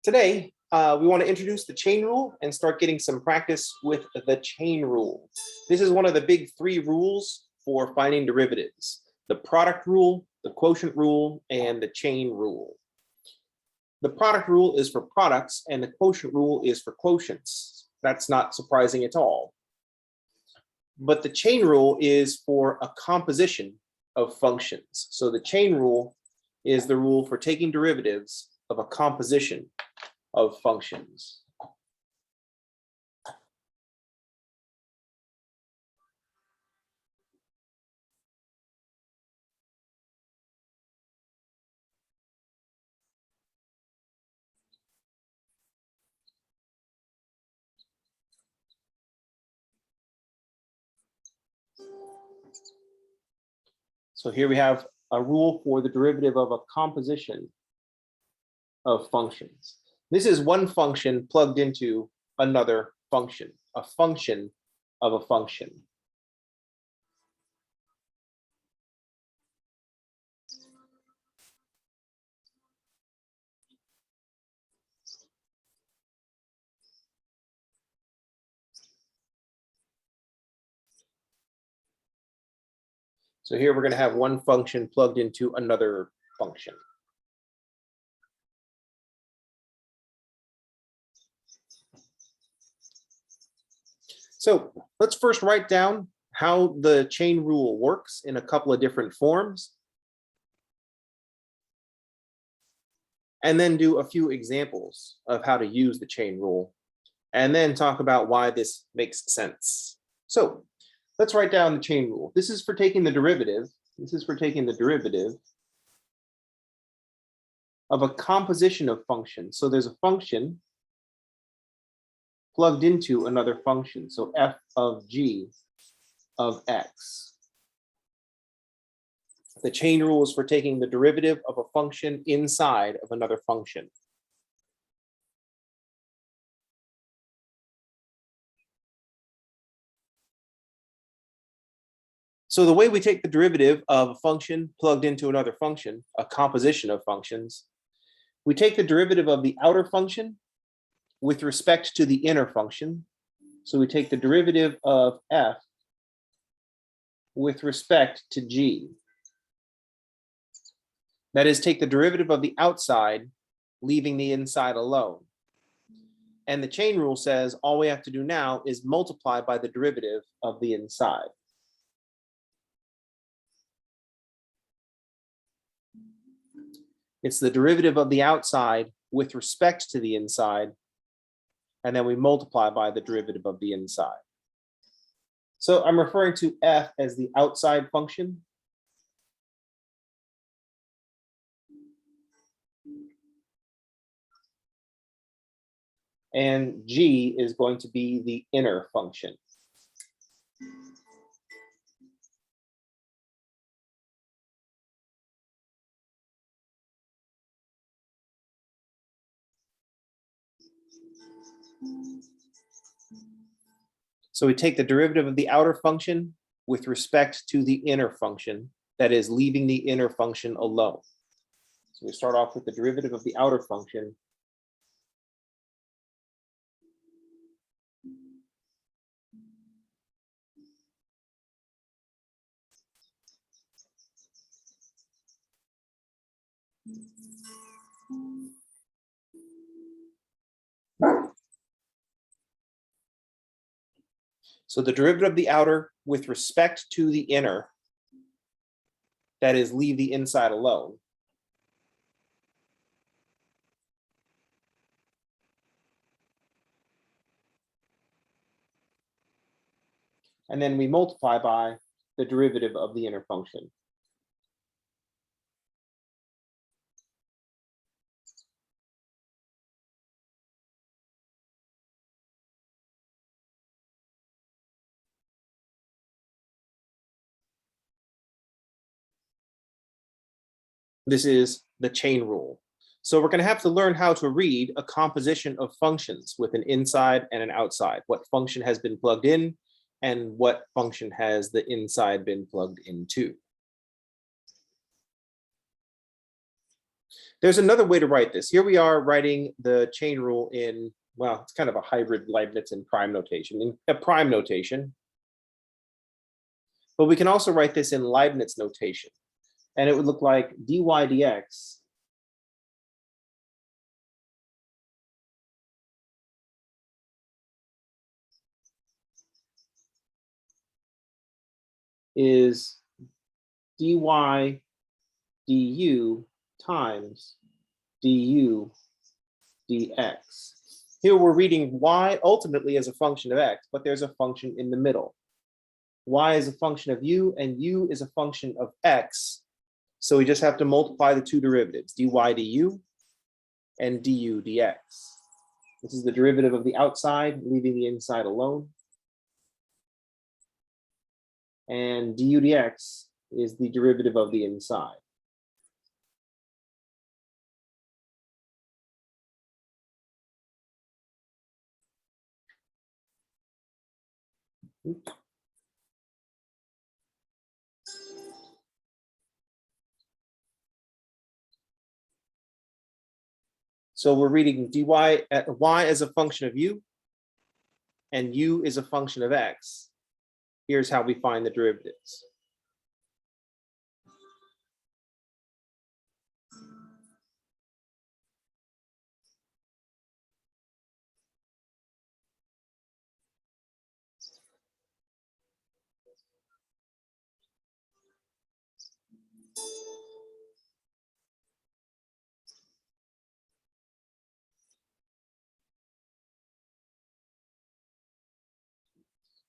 Today, we want to introduce the chain rule and start getting some practice with the chain rule. This is one of the big three rules for finding derivatives: the product rule, the quotient rule, and the chain rule. The product rule is for products and the quotient rule is for quotients. That's not surprising at all. But the chain rule is for a composition of functions. So the chain rule is the rule for taking derivatives of a composition of functions. So here we have a rule for the derivative of a composition of functions. This is one function plugged into another function, a function of a function. So here we're going to have one function plugged into another function. So let's first write down how the chain rule works in a couple of different forms, and then do a few examples of how to use the chain rule, and then talk about why this makes sense. So let's write down the chain rule. This is for taking the derivative. This is for taking the derivative of a composition of functions. So there's a function plugged into another function. So f of g of x. The chain rule is for taking the derivative of a function inside of another function. So the way we take the derivative of a function plugged into another function, a composition of functions, we take the derivative of the outer function with respect to the inner function. So we take the derivative of f with respect to g. That is, take the derivative of the outside, leaving the inside alone. And the chain rule says all we have to do now is multiply by the derivative of the inside. It's the derivative of the outside with respect to the inside, and then we multiply by the derivative of the inside. So I'm referring to f as the outside function. And g is going to be the inner function. So we take the derivative of the outer function with respect to the inner function, that is, leaving the inner function alone. So we start off with the derivative of the outer function. So the derivative of the outer with respect to the inner, that is, leave the inside alone. And then we multiply by the derivative of the inner function. This is the chain rule. So we're going to have to learn how to read a composition of functions with an inside and an outside. What function has been plugged in and what function has the inside been plugged into. There's another way to write this. Here we are writing the chain rule in, well, it's kind of a hybrid Leibniz and prime notation, in a prime notation. But we can also write this in Leibniz notation. And it would look like dy dx is dy du times du dx. Here we're reading y ultimately as a function of x, but there's a function in the middle. Y is a function of u, and u is a function of x. So we just have to multiply the two derivatives, dy du and du dx. This is the derivative of the outside, leaving the inside alone. And du dx is the derivative of the inside. So we're reading dy at y as a function of u, and u is a function of x. Here's how we find the derivatives.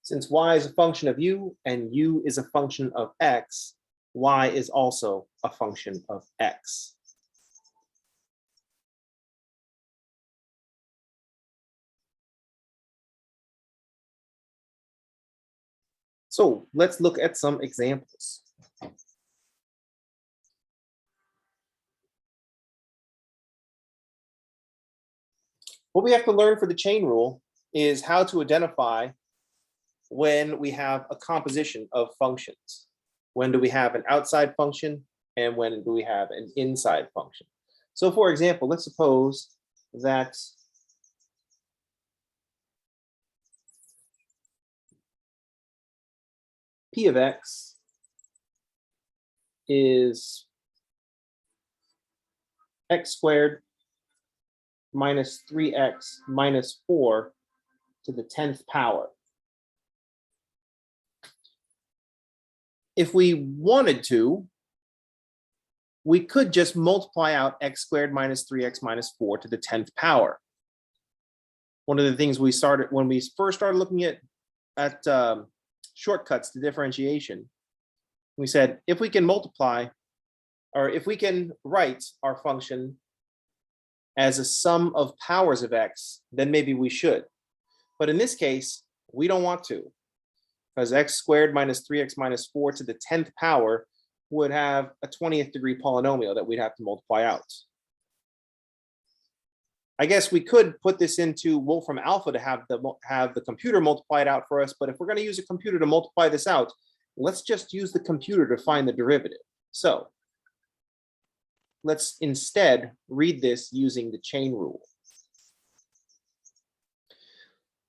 Since y is a function of u and u is a function of x, y is also a function of x. So let's look at some examples. What we have to learn for the chain rule is how to identify when we have a composition of functions. When do we have an outside function and when do we have an inside function? So for example, let's suppose that p of x is x squared minus 3x minus 4 to the 10th power. If we wanted to, we could just multiply out x squared minus 3x minus 4 to the 10th power. One of the things we started when we first started looking at shortcuts to differentiation, we said if we can multiply, or if we can write our function as a sum of powers of x, then maybe we should. But in this case, we don't want to, because x squared minus 3x minus 4 to the 10th power would have a 20th degree polynomial that we'd have to multiply out. I guess we could put this into Wolfram Alpha to have the computer multiply it out for us, but if we're going to use a computer to multiply this out, let's just use the computer to find the derivative. So let's instead read this using the chain rule.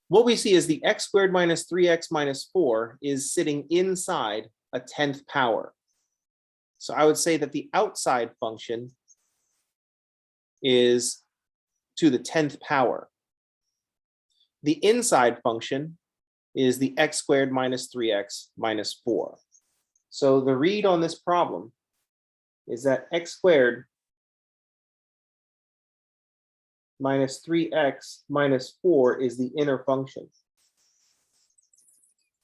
What we see is the x squared minus 3x minus 4 is sitting inside a 10th power. So I would say that the outside function is to the 10th power. The inside function is the x squared minus 3x minus 4. So the read on this problem is that x squared minus 3x minus 4 is the inner function.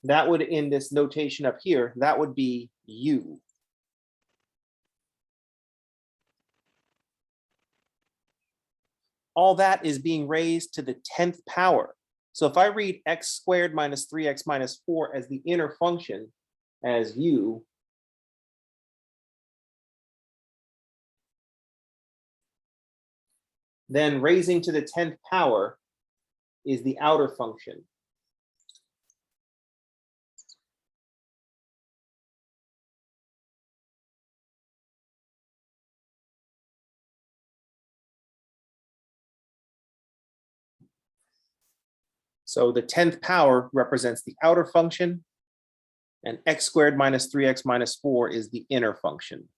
That would, in this notation up here, that would be u. All that is being raised to the 10th power. So if I read x squared minus 3x minus 4 as the inner function as u, then raising to the 10th power is the outer function. So the 10th power represents the outer function, and x squared minus 3x minus 4 is the inner function.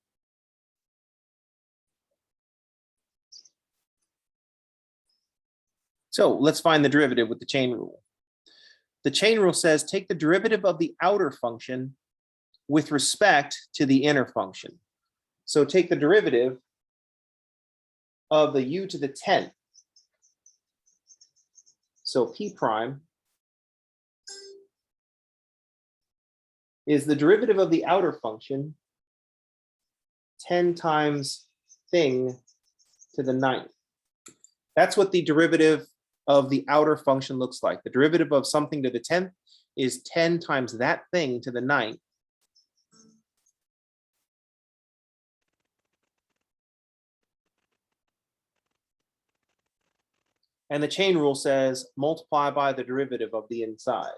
So let's find the derivative with the chain rule. The chain rule says take the derivative of the outer function with respect to the inner function. So take the derivative of the u to the 10th. So p prime is the derivative of the outer function 10 times thing to the 9th. That's what the derivative of the outer function looks like. The derivative of something to the 10th is 10 times that thing to the 9th. And the chain rule says multiply by the derivative of the inside.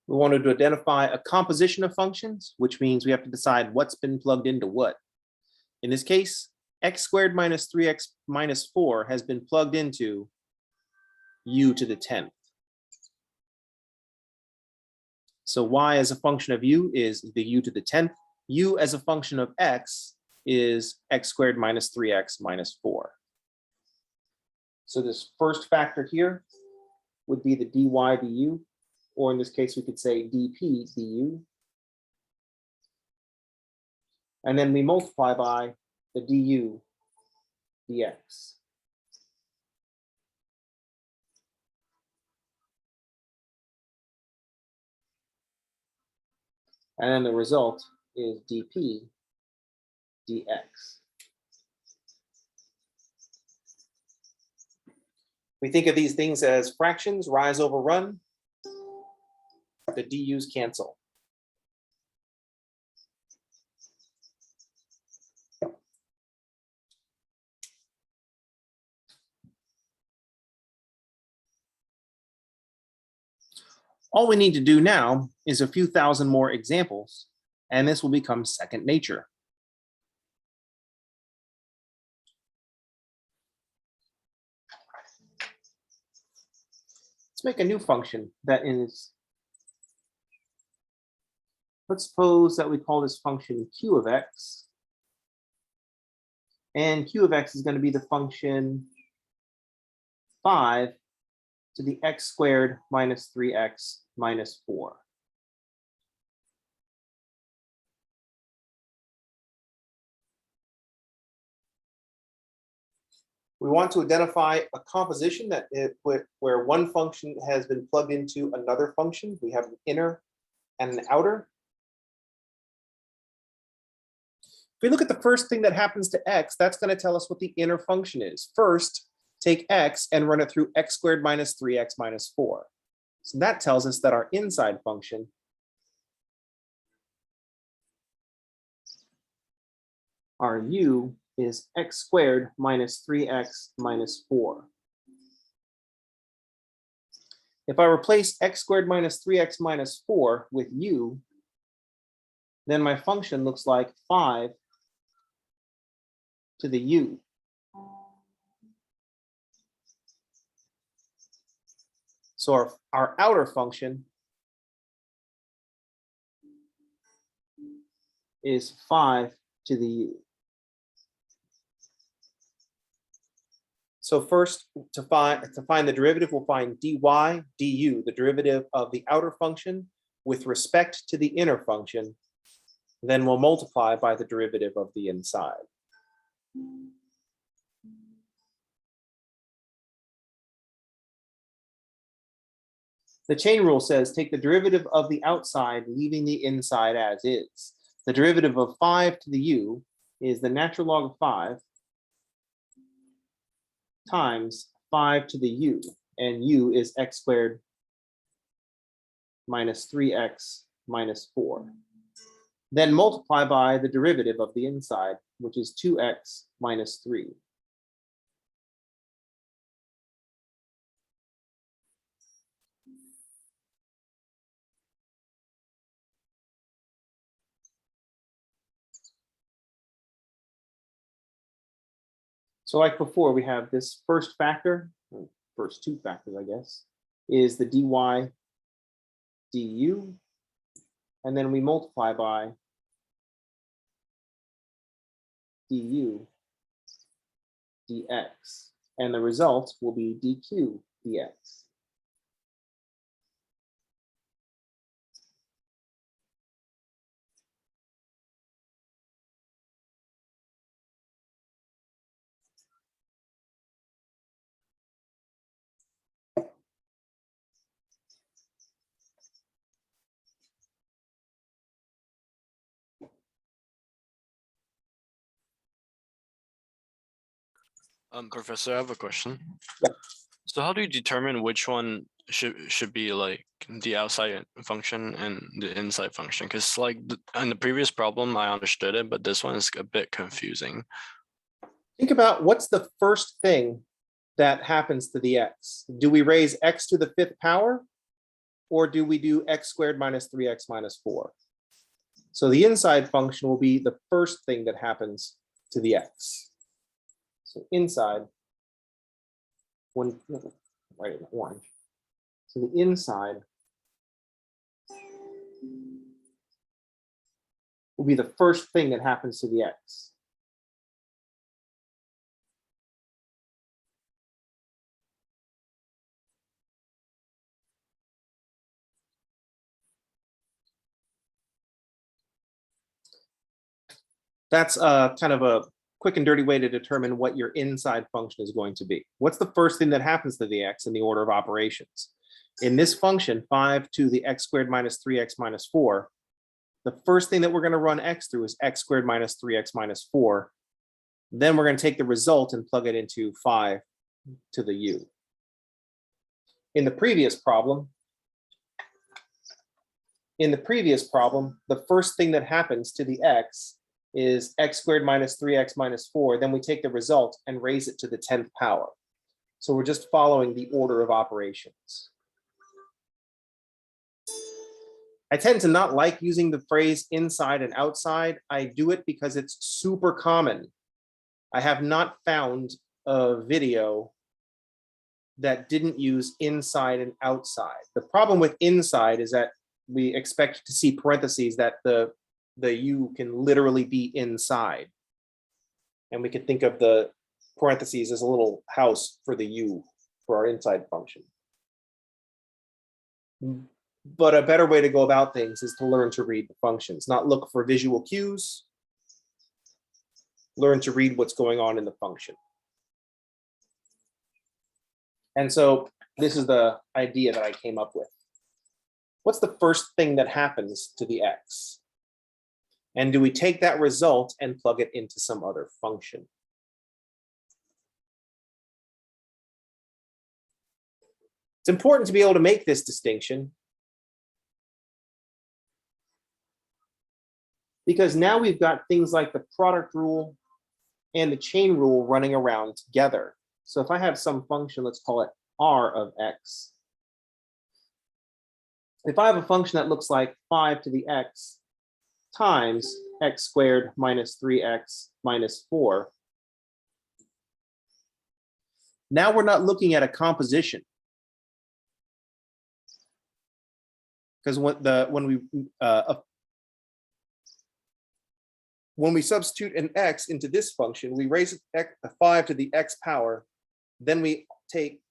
We wanted to identify a composition of functions, which means we have to decide what's been plugged into what. In this case, x squared minus 3x minus 4 has been plugged into u to the 10th. So y as a function of u is the u to the 10th. U as a function of x is x squared minus 3x minus 4. So this first factor here would be the dy du, or in this case, we could say dp du. And then we multiply by the du dx. And then the result is dp dx. We think of these things as fractions, rise over run. The du's cancel. All we need to do now is a few thousand more examples, and this will become second nature. Let's make a new function that is, let's suppose that we call this function q of x. And q of x is going to be the function 5 to the x squared minus 3x minus 4. We want to identify a composition that where one function has been plugged into another function. We have an inner and an outer. If we look at the first thing that happens to x, that's going to tell us what the inner function is. First, take x and run it through x squared minus 3x minus 4. So that tells us that our inside function our u is x squared minus 3x minus 4. If I replace x squared minus 3x minus 4 with u, then my function looks like 5 to the u. So our outer function is 5 to the u. So first, to find the derivative, we'll find dy du, the derivative of the outer function with respect to the inner function. Then we'll multiply by the derivative of the inside. The chain rule says take the derivative of the outside, leaving the inside as is. The derivative of 5 to the u is the natural log of 5 times 5 to the u, and u is x squared minus 3x minus 4. then multiply by the derivative of the inside, which is 2x minus 3. So like before, we have this first factor, or first two factors, I guess, is the dy du, and then we multiply by du dx, and the result will be dq dx. Professor, I have a question. Yeah. So how do you determine which one should be like the outside function and the inside function? Because like in the previous problem, I understood it, but this one is a bit confusing. Think about what's the first thing that happens to the x. Do we raise x to the 5th power, or do we do x squared minus 3x minus 4? So the inside function will be the first thing that happens to the x. So inside, write it in orange. So the inside will be the first thing that happens to the x. That's kind of a quick and dirty way to determine what your inside function is going to be. What's the first thing that happens to the x in the order of operations? In this function, 5 to the x squared minus 3x minus 4, the first thing that we're going to run x through is x squared minus 3x minus 4. Then we're going to take the result and plug it into 5 to the u. In the previous problem, the first thing that happens to the x is x squared minus 3x minus 4. Then we take the result and raise it to the 10th power. So we're just following the order of operations. I tend to not like using the phrase inside and outside. I do it because it's super common. I have not found a video that didn't use inside and outside. The problem with inside is that we expect to see parentheses that the u can literally be inside. And we can think of the parentheses as a little house for the u for our inside function. But a better way to go about things is to learn to read the functions, not look for visual cues. Learn to read what's going on in the function. And so this is the idea that I came up with. What's the first thing that happens to the x? And do we take that result and plug it into some other function? It's important to be able to make this distinction, because now we've got things like the product rule and the chain rule running around together. So if I have some function, let's call it r of x. If I have a function that looks like 5 to the x times x squared minus 3x minus 4, now we're not looking at a composition. Because when we substitute an x into this function, we raise a 5 to the x power, then we take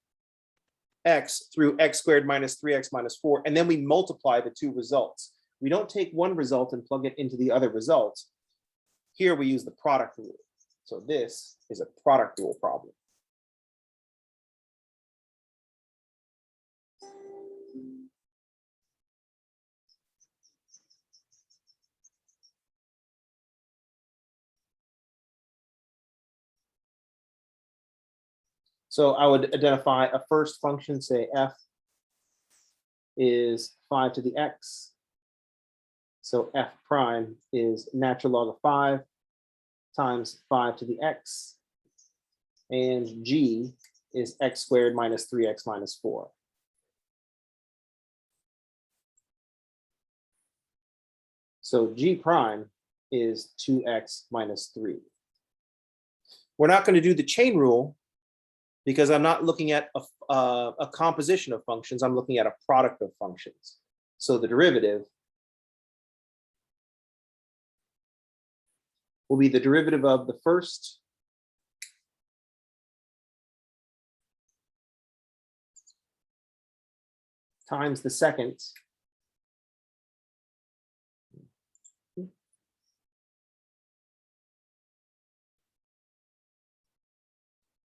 x through x squared minus 3x minus 4, and then we multiply the two results. We don't take one result and plug it into the other result. Here we use the product rule. So this is a product rule problem. So I would identify a first function, say f is 5 to the x. So f prime is natural log of 5 times 5 to the x, and g is x squared minus 3x minus 4. So g prime is 2x minus 3. We're not going to do the chain rule because I'm not looking at a composition of functions. I'm looking at a product of functions. So the derivative will be the derivative of the first times the second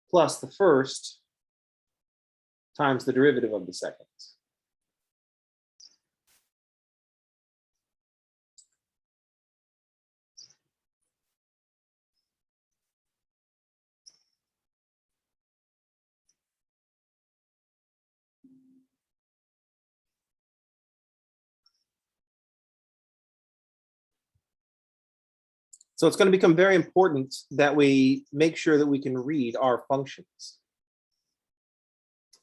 plus the first times the derivative of the second. So it's going to become very important that we make sure that we can read our functions.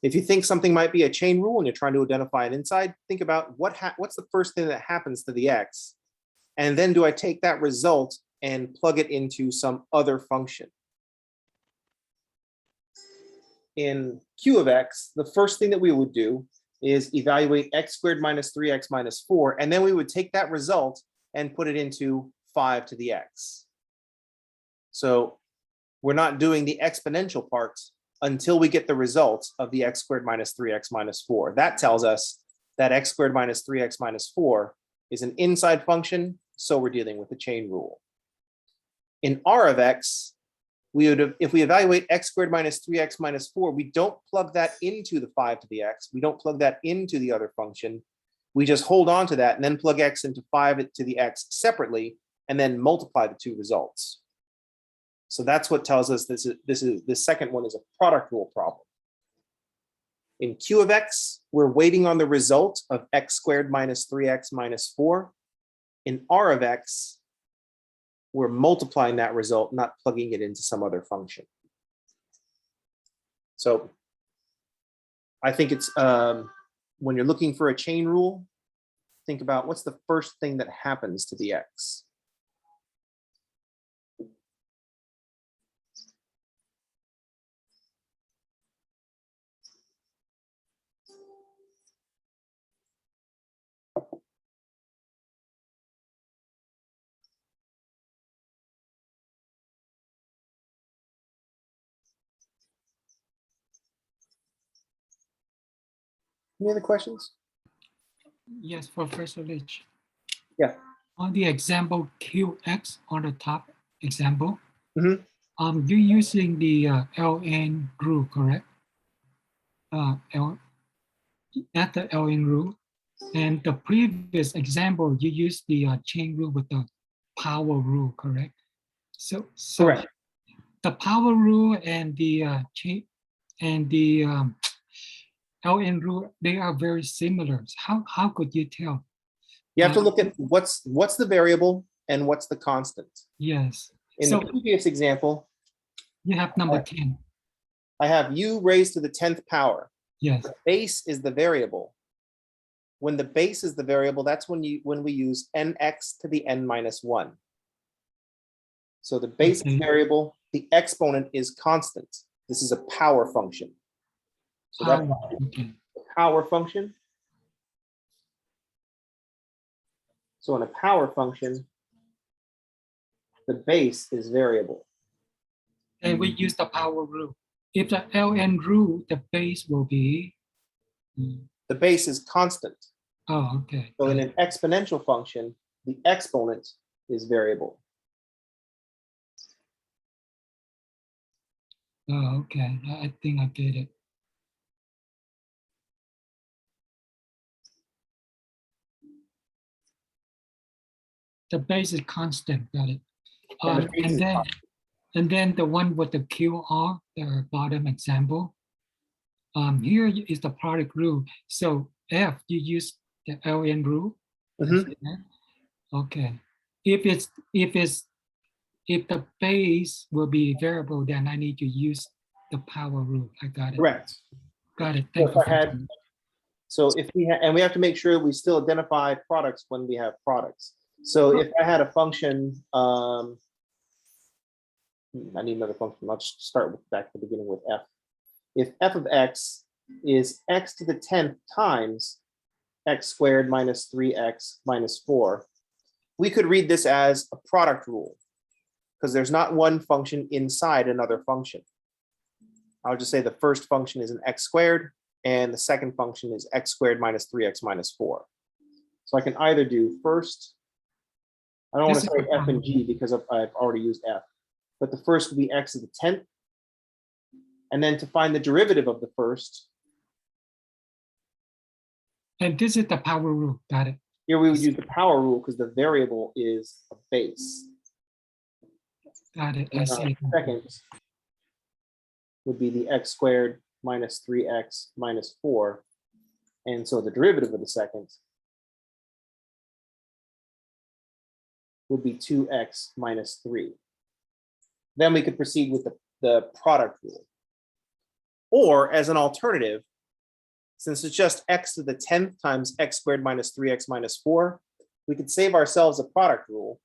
If you think something might be a chain rule and you're trying to identify an inside, think about what's the first thing that happens to the x, and then do I take that result and plug it into some other function? In q of x, the first thing that we would do is evaluate x squared minus 3x minus 4, and then we would take that result and put it into 5 to the x. So we're not doing the exponential part until we get the result of the x squared minus 3x minus 4. That tells us that x squared minus 3x minus 4 is an inside function, so we're dealing with the chain rule. In R of x, if we evaluate x squared minus 3x minus 4, we don't plug that into the 5 to the x. We don't plug that into the other function. We just hold on to that and then plug x into 5 to the x separately, and then multiply the two results. So that's what tells us this second one is a product rule problem. In q of x, we're waiting on the result of x squared minus 3x minus 4. In R of x, we're multiplying that result, not plugging it into some other function. So I think it's when you're looking for a chain rule, think about what's the first thing that happens to the x. Any other questions? Yes, Professor Rich. Yeah. On the example QX on the top example, Mhm. You're using the LN rule, correct? At the LN rule. And the previous example, you used the chain rule with the power rule, correct? So Correct. the power rule and the chain and the LN rule, they are very similar. How could you tell? You have to look at what's the variable and what's the constant. Yes. In So the previous example, you have number 10. I have u raised to the 10th power. Yes. The base is the variable. When the base is the variable, that's when we use nx to the n minus 1. So the base is variable, the exponent is constant. This is a power function. So that's Okay. power function. So in a power function, the base is variable. And we use the power rule. If the LN rule, the base will be. The base is constant. Oh, okay. So in an exponential function, the exponent is variable. Oh, okay. I think I get it. The base is constant. Got it. And then the one with the QR, the bottom example. Here is the product rule. So F, you use the LN rule. Mhm. Okay. If the base will be variable, then I need to use the power rule. I got it. Correct. Got it. So Thank if you. I had, so if we had, and we have to make sure we still identify products when we have products. So if I had a function, I need another function. Let's start with back to the beginning with f. If f of x is x to the 10th times x squared minus 3x minus 4, we could read this as a product rule because there's not one function inside another function. I'll just say the first function is an x squared and the second function is x squared minus 3x minus 4. So I can either do first, I don't want to say f and g because I've already used f, but the first would be x to the 10th. And then to find the derivative of the first. And this is the power rule. Got it. Here we would use the power rule because the variable is a base. Got it. I see. Second would be the x squared minus 3x minus 4. And so the derivative of the second would be 2x minus 3. Then we could proceed with the product rule. Or as an alternative, since it's just x to the 10th times x squared minus 3x minus 4, we could save ourselves a product rule.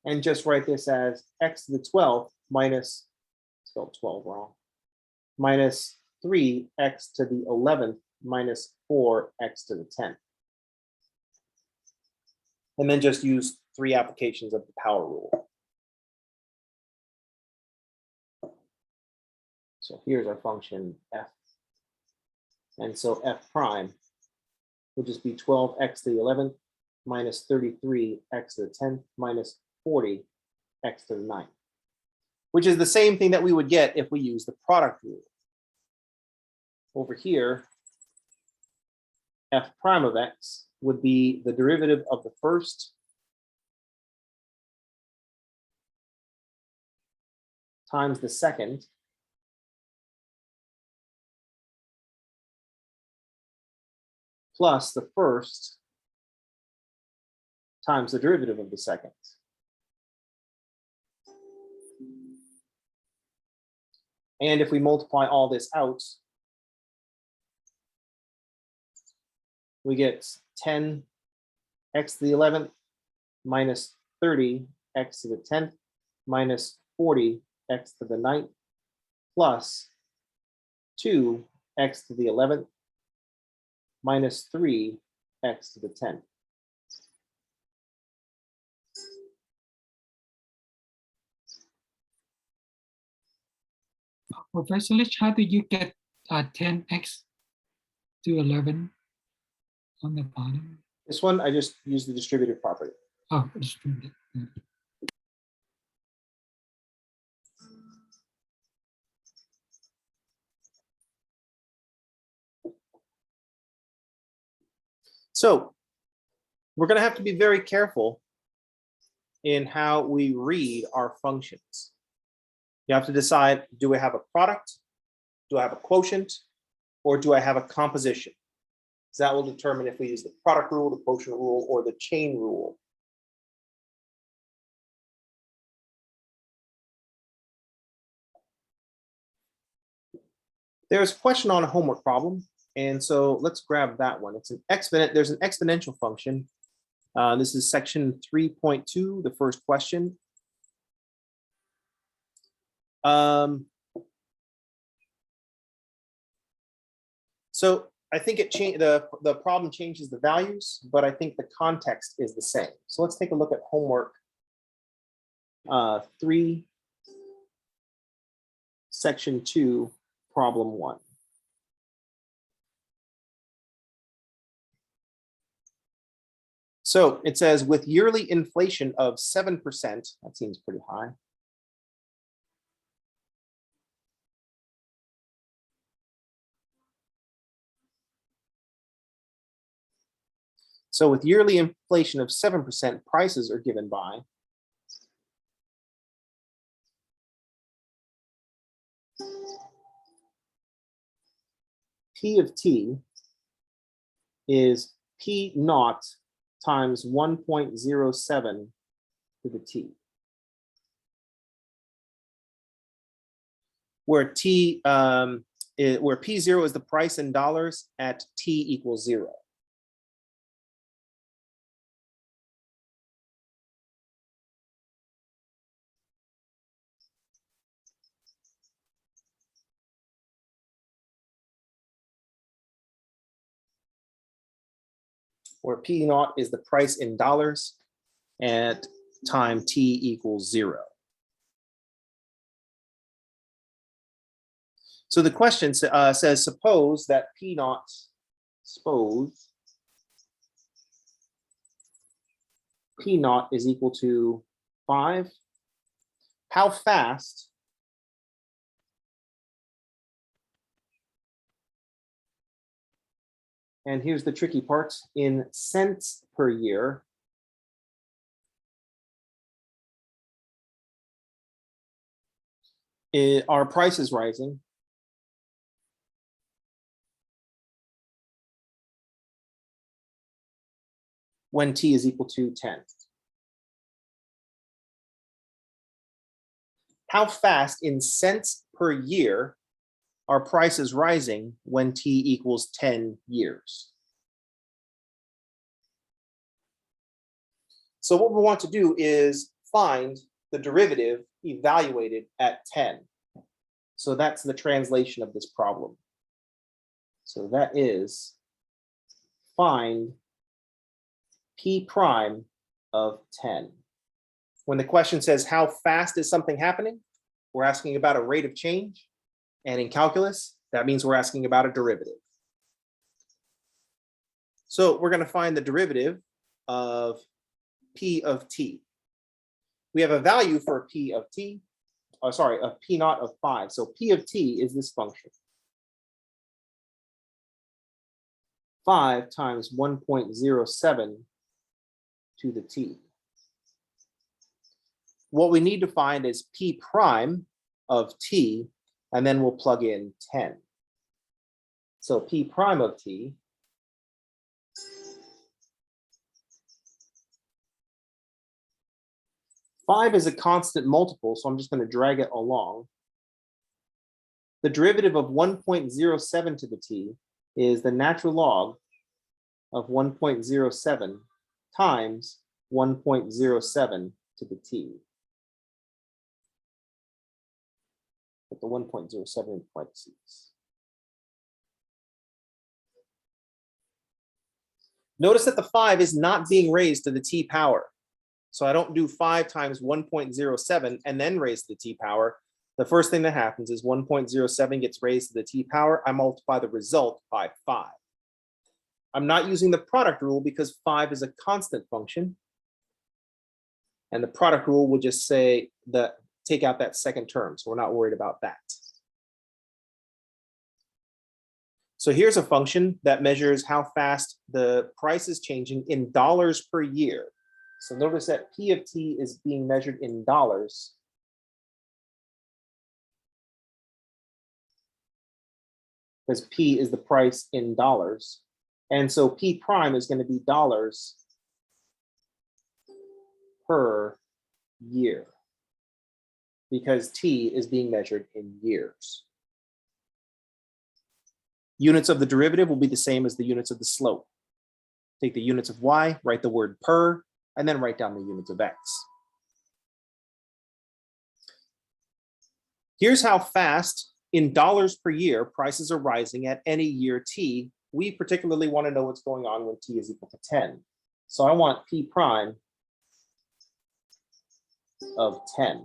And just write this as x to the 12th minus, spelled 12 wrong, minus 3x to the 11th minus 4x to the 10th. And then just use 3 applications of the power rule. So here's our function f. And so f prime would just be 12x to the 11th minus 33x to the 10th minus 40x to the 9th, which is the same thing that we would get if we use the product rule. Over here, f prime of x would be the derivative of the first times the second plus the first times the derivative of the second. And if we multiply all this out, we get 10x to the 11th minus 30x to the 10th minus 40x to the 9th plus 2x to the 11th minus 3x to the 10th. Professor Lich, how did you get 10x to 11 on the bottom? This one, I just used the distributive property. Oh, distributed. So we're going to have to be very careful in how we read our functions. You have to decide, do I have a product? Do I have a quotient? Or do I have a composition? So that will determine if we use the product rule, the quotient rule, or the chain rule. There's a question on a homework problem. And so let's grab that one. It's an exponent. There's an exponential function. This is section 3.2, the first question. So I think the problem changes the values, but I think the context is the same. So let's take a look at homework 3, section 2, problem 1. So it says with yearly inflation of 7%, that seems pretty high. So with yearly inflation of 7%, prices are given by P of t is P naught times 1.07 to the t. Where where P0 is the price in dollars at t equals 0. Where P naught is the price in dollars at time t equals 0. So the question says, suppose that P naught, suppose P naught is equal to 5. How fast and here's the tricky part, in cents per year, our price is rising. When t is equal to 10. How fast in cents per year our price is rising when t equals 10 years? So what we want to do is find the derivative evaluated at 10. So that's the translation of this problem. So that is find P prime of 10. When the question says how fast is something happening, we're asking about a rate of change. And in calculus, that means we're asking about a derivative. So we're going to find the derivative of P of t. We have a value for P of t, of P naught of 5. So P of t is this function. 5 times 1.07 to the t. What we need to find is P prime of t, and then we'll plug in 10. So P prime of t five is a constant multiple, so I'm just going to drag it along. The derivative of 1.07 to the t is the natural log of 1.07 times 1.07 to the t. Put the 1.07 in parentheses. Notice that the 5 is not being raised to the t power. So I don't do 5 times 1.07 and then raise to the t power. The first thing that happens is 1.07 gets raised to the t power. I multiply the result by 5. I'm not using the product rule because 5 is a constant function. And the product rule will just say that take out that second term. So we're not worried about that. So here's a function that measures how fast the price is changing in dollars per year. So notice that P of t is being measured in dollars. Because P is the price in dollars. And so P prime is going to be dollars per year, because t is being measured in years. Units of the derivative will be the same as the units of the slope. Take the units of y, write the word per, and then write down the units of x. Here's how fast in dollars per year prices are rising at any year t. We particularly want to know what's going on when t is equal to 10. So I want P prime of 10.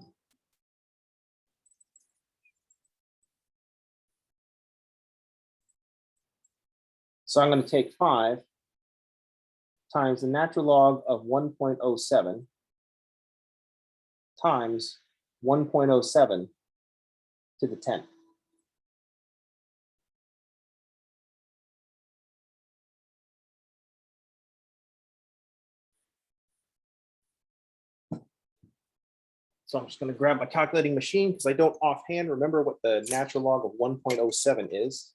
So I'm going to take 5 times the natural log of 1.07 times 1.07 to the 10. So I'm just going to grab my calculating machine because I don't offhand remember what the natural log of 1.07 is.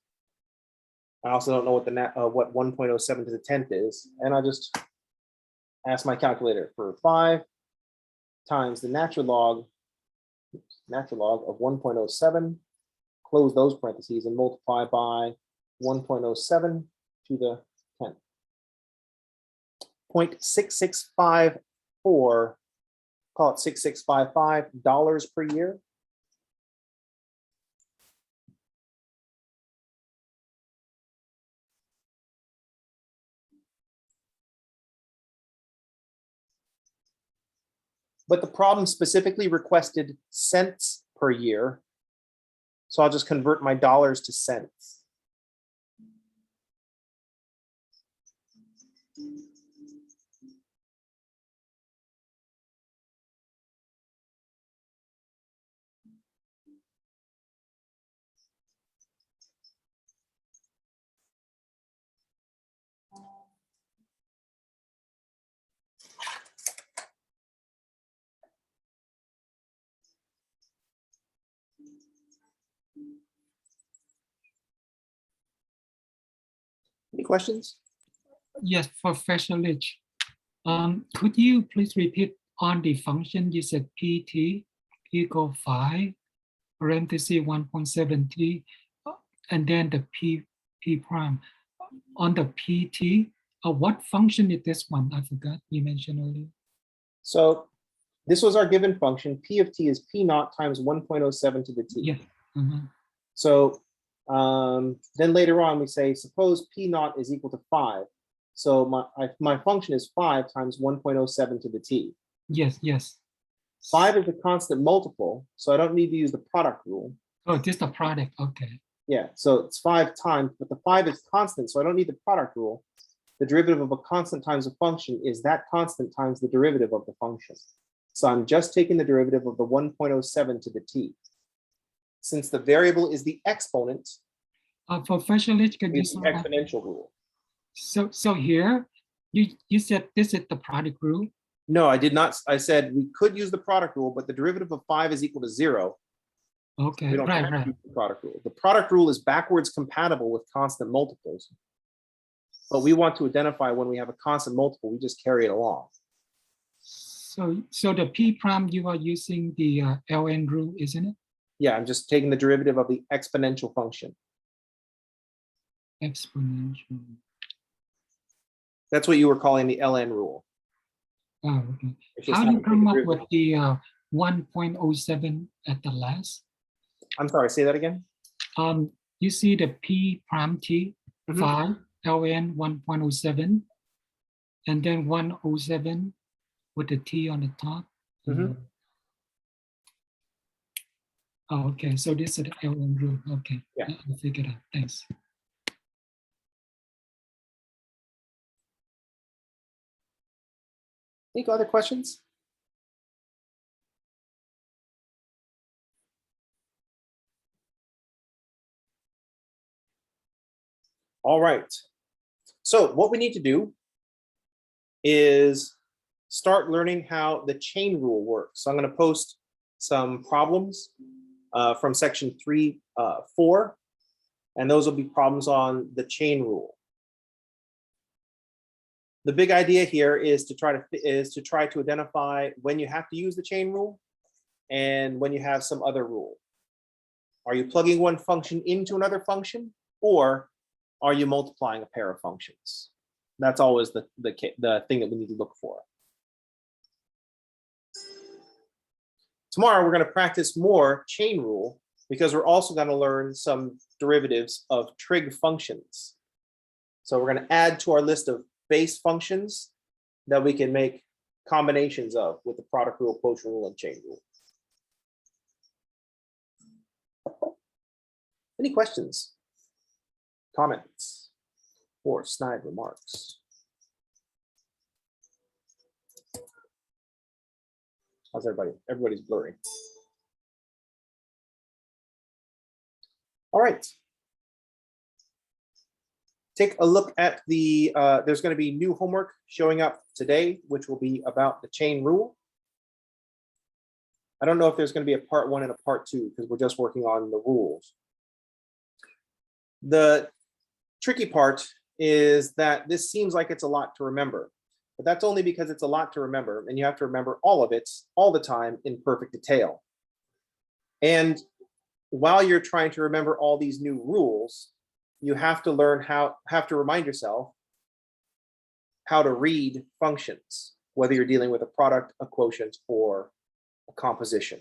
I also don't know what what 1.07 to the 10th is, and I'll just ask my calculator for 5 times the natural log of 1.07, close those parentheses, and multiply by 1.07 to the 10th. 0.6654, call it $6655 per year. But the problem specifically requested cents per year. So I'll just convert my dollars to cents. Any questions? Yes, Professor Lich. Could you please repeat on the function you said PT equal 5, parenthesis 1.7t, and then the P prime. On the PT, what function is this one? I forgot you mentioned earlier. So this was our given function. P of t is P naught times 1.07 to the t. Yeah. So then later on we say, suppose P naught is equal to 5. So my function is 5 times 1.07 to the t. Yes, yes. 5 is a constant multiple, so I don't need to use the product rule. Oh, just the product, okay. Yeah, so it's 5 times, but the 5 is constant, so I don't need the product rule. The derivative of a constant times a function is that constant times the derivative of the function. So I'm just taking the derivative of the 1.07 to the t. Since the variable is the exponent, Professor Lich, can you it's the exponential rule. So here, you said this is the product rule? No, I did not. I said we could use the product rule, but the derivative of 5 is equal to 0. Okay, We don't have to right. use the product rule. The product rule is backwards compatible with constant multiples. But we want to identify when we have a constant multiple, we just carry it along. So the P prime, you are using the ln rule, isn't it? Yeah, I'm just taking the derivative of the exponential function. Exponential. That's what you were calling the ln rule. Oh, okay. It's just How do you having to come take up the with the 1.07 at the last? I'm sorry, say that again. You see the P prime T, 5, ln 1.07, and then 107 with the T on the top. Oh, okay. So this is the ln rule. Okay. Yeah. I figured out. Thanks. Any other questions? All right. So what we need to do is start learning how the chain rule works. So I'm going to post some problems from section 3.4, and those will be problems on the chain rule. The big idea here is to try to identify when you have to use the chain rule and when you have some other rule. Are you plugging one function into another function, or are you multiplying a pair of functions? That's always the thing that we need to look for. Tomorrow, we're going to practice more chain rule because we're also going to learn some derivatives of trig functions. So we're going to add to our list of base functions that we can make combinations of with the product rule, quotient rule, and chain rule. Any questions, comments, or snide remarks? How's everybody? Everybody's blurry. All right. Take a look at the, there's going to be new homework showing up today, which will be about the chain rule. I don't know if there's going to be a part 1 and a part 2 because we're just working on the rules. The tricky part is that this seems like it's a lot to remember, but that's only because it's a lot to remember, and you have to remember all of it all the time in perfect detail. And while you're trying to remember all these new rules, you have to remind yourself how to read functions, whether you're dealing with a product, a quotient, or a composition.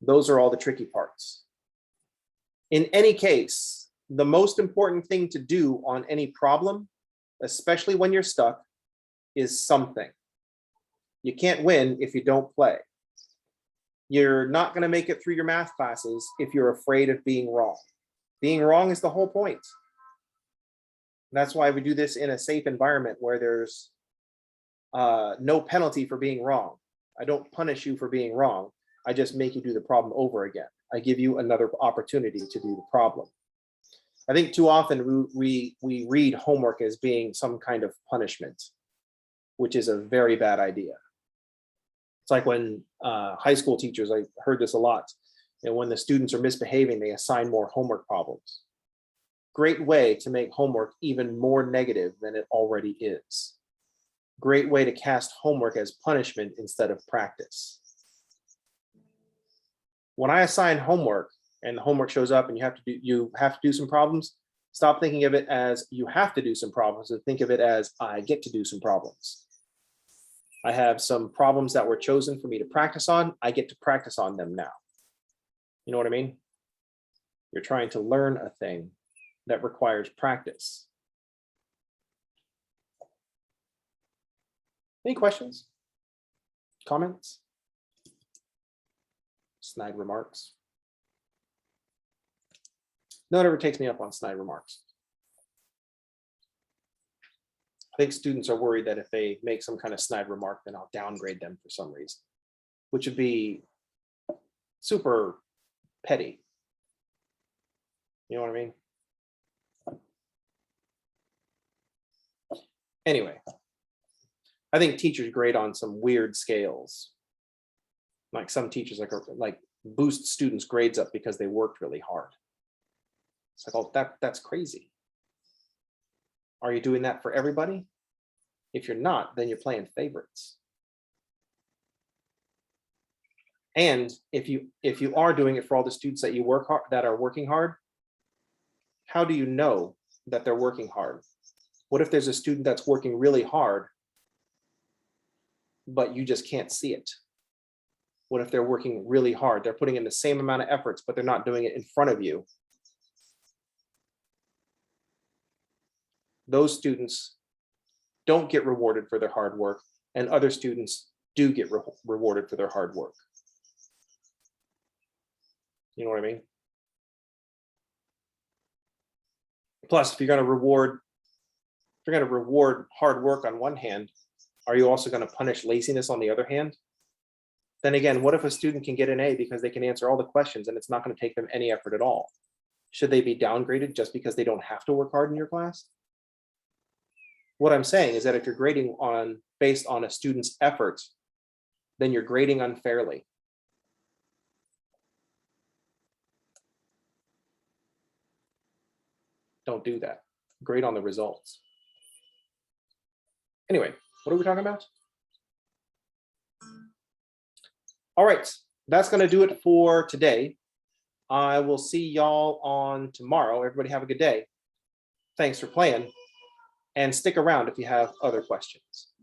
Those are all the tricky parts. In any case, the most important thing to do on any problem, especially when you're stuck, is something. You can't win if you don't play. You're not going to make it through your math classes if you're afraid of being wrong. Being wrong is the whole point. That's why we do this in a safe environment where there's no penalty for being wrong. I don't punish you for being wrong. I just make you do the problem over again. I give you another opportunity to do the problem. I think too often we read homework as being some kind of punishment, which is a very bad idea. It's like when high school teachers, I heard this a lot, and when the students are misbehaving, they assign more homework problems. Great way to make homework even more negative than it already is. Great way to cast homework as punishment instead of practice. When I assign homework and the homework shows up and you have to do some problems, stop thinking of it as you have to do some problems and think of it as I get to do some problems. I have some problems that were chosen for me to practice on. I get to practice on them now. You know what I mean? You're trying to learn a thing that requires practice. Any questions? Comments? Snide remarks? No one ever takes me up on snide remarks. I think students are worried that if they make some kind of snide remark, then I'll downgrade them for some reason, which would be super petty. You know what I mean? Anyway, I think teachers grade on some weird scales. Like some teachers like boost students' grades up because they worked really hard. It's like, oh, that's crazy. Are you doing that for everybody? If you're not, then you're playing favorites. And if you are doing it for all the students that that are working hard, how do you know that they're working hard? What if there's a student that's working really hard, but you just can't see it? What if they're working really hard? They're putting in the same amount of efforts, but they're not doing it in front of you. Those students don't get rewarded for their hard work, and other students do get rewarded for their hard work. You know what I mean? Plus, if you're going to reward hard work on one hand, are you also going to punish laziness on the other hand? Then again, what if a student can get an A because they can answer all the questions and it's not going to take them any effort at all? Should they be downgraded just because they don't have to work hard in your class? What I'm saying is that if you're grading based on a student's efforts, then you're grading unfairly. Don't do that. Grade on the results. Anyway, what are we talking about? All right, that's going to do it for today. I will see y'all on tomorrow. Everybody have a good day. Thanks for playing, and stick around if you have other questions.